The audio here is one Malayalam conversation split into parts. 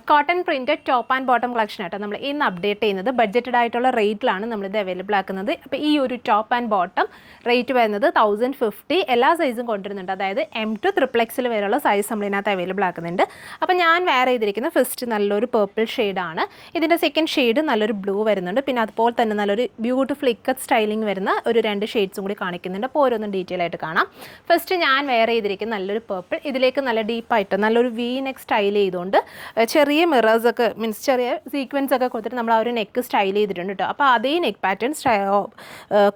Cotton printed top and bottom collection ആയിട്ട് നമ്മൾ ഇന്ന് അപ്ഡേറ്റ് ചെയ്യുന്നത് ബഡ്ജറ്റഡ് ആയിട്ടുള്ള റേറ്റിലാണ് നമ്മളിത് അവൈലബിൾ ആക്കുന്നത്. അപ്പോൾ ഈ ഒരു ടോപ്പ് ആൻഡ് ബോട്ടം റേറ്റ് വരുന്നത് 1050. എല്ലാ സൈസും കൊണ്ടുവരുന്നുണ്ട്. അതായത് M to XXL വരെയുള്ള സൈസ് നമ്മളിതിനകത്ത് അവൈലബിൾ ആക്കുന്നുണ്ട്. അപ്പോൾ ഞാൻ വെയർ ചെയ്തിരിക്കുന്ന ഫസ്റ്റ് നല്ലൊരു പേർപ്പിൾ ഷെയ്ഡാണ്. ഇതിൻ്റെ സെക്കൻഡ് ഷെയ്ഡ് നല്ലൊരു ബ്ലൂ വരുന്നുണ്ട്. പിന്നെ അതുപോലെ തന്നെ നല്ലൊരു ബ്യൂട്ടിഫുൾ ഇക്കത്ത് സ്റ്റൈലിംഗ് വരുന്ന ഒരു 2 ഷെയ്ഡ്സും കൂടി കാണിക്കുന്നുണ്ട്. അപ്പോൾ ഓരോന്നും ഡീറ്റെയിൽ ആയിട്ട് കാണാം. ഫസ്റ്റ് ഞാൻ വെയർ ചെയ്തിരിക്കുന്ന നല്ലൊരു പേർപ്പിൾ, ഇതിലേക്ക് നല്ല ഡീപ്പായിട്ട് നല്ലൊരു വി നെക്ക് സ്റ്റൈൽ ചെയ്തുകൊണ്ട് ചെറിയ മിറേഴ്സൊക്കെ മീൻസ് ചെറിയ സീക്വൻസ് ഒക്കെ കൊടുത്തിട്ട് നമ്മൾ ആ ഒരു നെക്ക് സ്റ്റൈൽ ചെയ്തിട്ടുണ്ട് കേട്ടോ. അപ്പോൾ അതേ നെക്ക് പാറ്റേൺ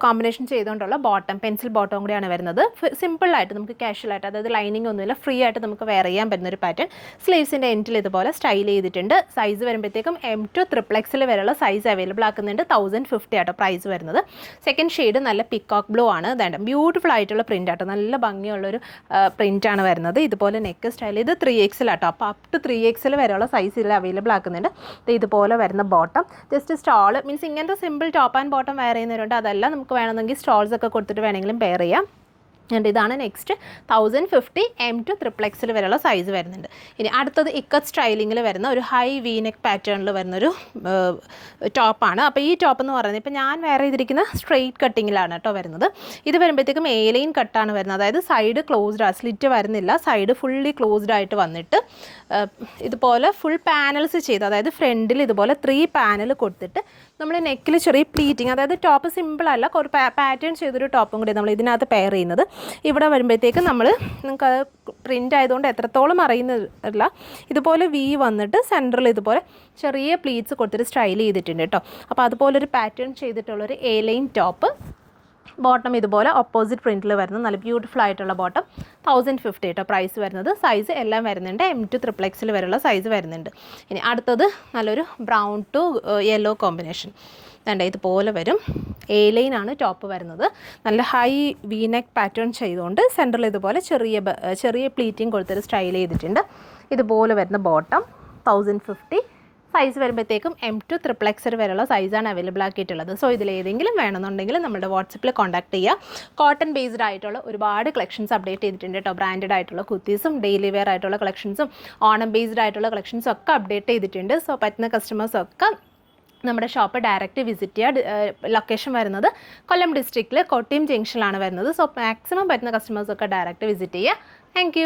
കോമ്പിനേഷൻ ചെയ്തുകൊണ്ടുള്ള ബോട്ടം, പെൻസിൽ ബോട്ടം കൂടിയാണ് വരുന്നത്. സിമ്പിളായിട്ട് നമുക്ക് കാഷ്വലായിട്ട്, അതായത് ലൈനിങ് ഒന്നുമില്ല, ഫ്രീ ആയിട്ട് നമുക്ക് വെയർ ചെയ്യാൻ പറ്റുന്ന ഒരു പാറ്റേൺ. സ്ലീവ്സിൻ്റെ എൻഡിൽ ഇതുപോലെ സ്റ്റൈൽ ചെയ്തിട്ടുണ്ട്. സൈസ് വരുമ്പോഴത്തേക്കും M to XXL വരെയുള്ള സൈസ് അവൈലബിൾ ആക്കുന്നുണ്ട്. 1050 ആട്ടോ പ്രൈസ് വരുന്നത്. സെക്കൻഡ് ഷെയ്ഡ് നല്ല പിക്കോക്ക് ബ്ലൂ ആണ്. അതായത് ബ്യൂട്ടിഫുൾ ആയിട്ടുള്ള പ്രിൻ്റ് ആട്ടോ, നല്ല ഭംഗിയുള്ളൊരു പ്രിൻ്റാണ് വരുന്നത്. ഇതുപോലെ നെക്ക് സ്റ്റൈൽ ചെയ്ത് 3XL ആട്ടോ. അപ്പോൾ അപ് ടു 3XL വരെയുള്ള സൈസ് ഇതിൽ അവൈലബിൾ ആക്കുന്നുണ്ട്. ഇതുപോലെ വരുന്ന ബോട്ടം, ജസ്റ്റ് സ്റ്റോൾ മീൻസ് ഇങ്ങനത്തെ simple top and bottom wear ചെയ്യുന്നവരുണ്ട്. അതല്ല നമുക്ക് വേണമെങ്കിൽ സ്റ്റോൾസ് ഒക്കെ കൊടുത്തിട്ട് വേണമെങ്കിലും വെയർ ചെയ്യാം. ആൻഡ് ഇതാണ് നെക്സ്റ്റ് 1050 M to XXL വരെയുള്ള സൈസ് വരുന്നുണ്ട്. ഇനി അടുത്തത് ഇക്കത്ത് സ്റ്റൈലിങ്ങിൽ വരുന്ന ഒരു ഹൈ വി നെക്ക് പാറ്റേണിൽ വരുന്നൊരു ടോപ്പാണ്. അപ്പോൾ ഈ ടോപ്പ് എന്ന് പറയുന്നത് ഇപ്പോൾ ഞാൻ വെയർ ചെയ്തിരിക്കുന്ന സ്ട്രെയിറ്റ് കട്ടിങ്ങിലാണ് കേട്ടോ വരുന്നത്. ഇത് വരുമ്പോഴത്തേക്കും എ ലൈൻ കട്ടാണ് വരുന്നത്. അതായത് സൈഡ് ക്ലോസ്ഡ്, സ്ലിറ്റ് വരുന്നില്ല, സൈഡ് ഫുള്ളി ക്ലോസ്ഡ് ആയിട്ട് വന്നിട്ട് ഇതുപോലെ ഫുൾ പാനൽസ് ചെയ്ത്, അതായത് ഫ്രണ്ടിൽ ഇതുപോലെ 3 പാനൽ കൊടുത്തിട്ട് നമ്മൾ നെക്കിൽ ചെറിയ പ്ലീറ്റിങ്, അതായത് ടോപ്പ് സിമ്പിളല്ല, ഒരു പാറ്റേൺ ചെയ്തൊരു ടോപ്പും കൂടി നമ്മൾ ഇതിനകത്ത് പെയർ ചെയ്യുന്നത്. ഇവിടെ വരുമ്പോഴത്തേക്ക് നമ്മൾ നിങ്ങൾക്ക് പ്രിൻ്റ് ആയതുകൊണ്ട് എത്രത്തോളം അറിയുന്നില്ല, ഇതുപോലെ വി വന്നിട്ട് സെൻറ്ററിൽ ഇതുപോലെ ചെറിയ പ്ലീറ്റ്സ് കൊടുത്തിട്ട് സ്റ്റൈൽ ചെയ്തിട്ടുണ്ട് കേട്ടോ. അപ്പോൾ അതുപോലൊരു പാറ്റേൺ ചെയ്തിട്ടുള്ളൊരു എ ലൈൻ ടോപ്പ്. ബോട്ടം ഇതുപോലെ ഓപ്പോസിറ്റ് പ്രിൻറ്റിൽ വരുന്ന നല്ല ബ്യൂട്ടിഫുൾ ആയിട്ടുള്ള ബോട്ടം 1050 കേട്ടോ പ്രൈസ് വരുന്നത്. സൈസ് എല്ലാം വരുന്നുണ്ട്. M to XXL വരെയുള്ള സൈസ് വരുന്നുണ്ട്. ഇനി അടുത്തത് നല്ലൊരു ബ്രൗൺ ടു യെല്ലോ കോമ്പിനേഷൻ. ഇതുപോലെ വരും. എ ലൈനാണ് ടോപ്പ് വരുന്നത്. നല്ല ഹൈ വി നെക്ക് പാറ്റേൺ ചെയ്തുകൊണ്ട് സെൻറ്ററിൽ ഇതുപോലെ ചെറിയ പ്ലീറ്റിങ് കൊടുത്തൊരു സ്റ്റൈൽ ചെയ്തിട്ടുണ്ട്. ഇതുപോലെ വരുന്ന ബോട്ടം 1050. സൈസ് വരുമ്പോഴത്തേക്കും M to XXL വരെയുള്ള സൈസാണ് അവൈലബിൾ ആക്കിയിട്ടുള്ളത്. സോ ഇതിലേതെങ്കിലും വേണമെന്നുണ്ടെങ്കിൽ നമ്മുടെ വാട്സപ്പിൽ കോൺടാക്ട് ചെയ്യുക. കോട്ടൺ ബേസ്ഡ് ആയിട്ടുള്ള ഒരുപാട് കളക്ഷൻസ് അപ്ഡേറ്റ് ചെയ്തിട്ടുണ്ട് കേട്ടോ. ബ്രാൻഡഡ് ആയിട്ടുള്ള കുർത്തീസും ഡെയിലി വെയർ ആയിട്ടുള്ള കളക്ഷൻസും ഓണം ബേസ്ഡ് ആയിട്ടുള്ള കളക്ഷൻസും ഒക്കെ അപ്ഡേറ്റ് ചെയ്തിട്ടുണ്ട്. സോ പറ്റുന്ന കസ്റ്റമേഴ്സൊക്കെ നമ്മുടെ ഷോപ്പ് ഡയറക്റ്റ് വിസിറ്റ് ചെയ്യുക. ലൊക്കേഷൻ വരുന്നത് കൊല്ലം ഡിസ്ട്രിക്റ്റിൽ കോട്ടയം ജംഗ്ഷനിലാണ് വരുന്നത്. സോ മാക്സിമം പറ്റുന്ന കസ്റ്റമേഴ്സൊക്കെ ഡയറക്റ്റ് വിസിറ്റ് ചെയ്യുക. താങ്ക്